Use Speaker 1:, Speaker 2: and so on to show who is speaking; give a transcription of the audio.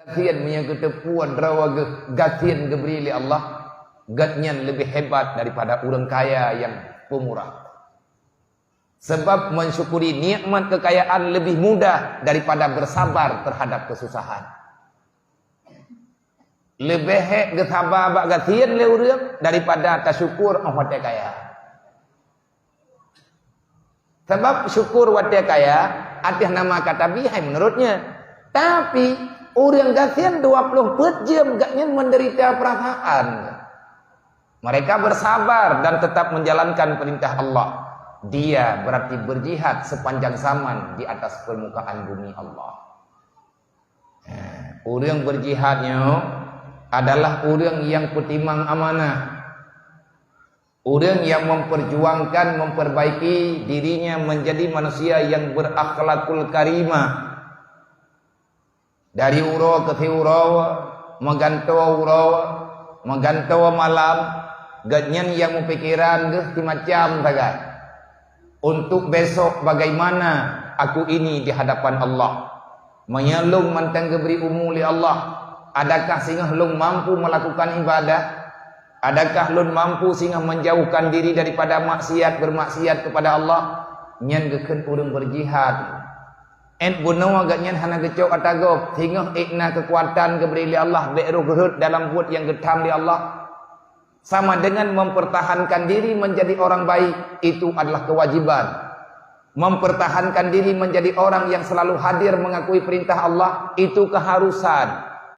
Speaker 1: Gatian punya ketepuan rawa gatian geberi Allah gatnya lebih hebat daripada orang kaya yang pemurah. Sebab mensyukuri nikmat kekayaan lebih mudah daripada bersabar terhadap kesusahan. Lebih hek gesabar bak gatian le urang daripada tasyukur wate kaya. Sebab syukur wate kaya atas nama kata bihai menurutnya. Tapi orang gatian 24 jam gaknya menderita perasaan. Mereka bersabar dan tetap menjalankan perintah Allah. Dia berarti berjihad sepanjang zaman di atas permukaan bumi Allah. Orang berjihadnya adalah orang yang petimang amanah. Orang yang memperjuangkan, memperbaiki dirinya menjadi manusia yang berakhlakul karimah. Dari uro ke uro, megantau malam, ganyan yang mempikiran gesti macam tagay. Untuk besok bagaimana aku ini di hadapan Allah. Menyelung mantang geberi umuli Allah. Adakah sehingga lung mampu melakukan ibadah? Adakah lung mampu sehingga menjauhkan diri daripada maksiat, bermaksiat kepada Allah? Nyan geken urang berjihad. Bunawa agaknya hana gecok atagop hingga ikna kekuatan geberi li Allah be'ru gerut dalam buat yang getam li Allah. Sama dengan mempertahankan diri menjadi orang baik, itu adalah kewajiban. Mempertahankan diri menjadi orang yang selalu hadir mengakui perintah Allah, itu keharusan.